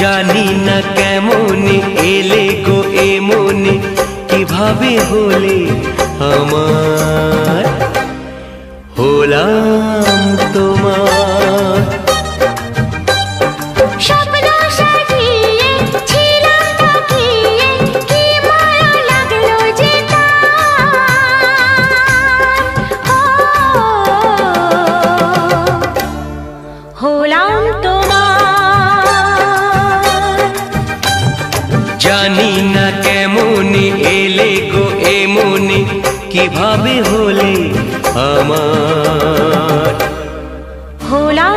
জানি না কেমন এলে গো এ মনে, কিভাবে হলে আমার, হলাম তোমার। স্বপ্ন সাজিয়ে ছিলাম তাকিয়ে, কি মায়া লাগলো যে হলাম তোমার। জানি না কেমন এলে গো এ মনে, কিভাবে হলে আমার, হলাম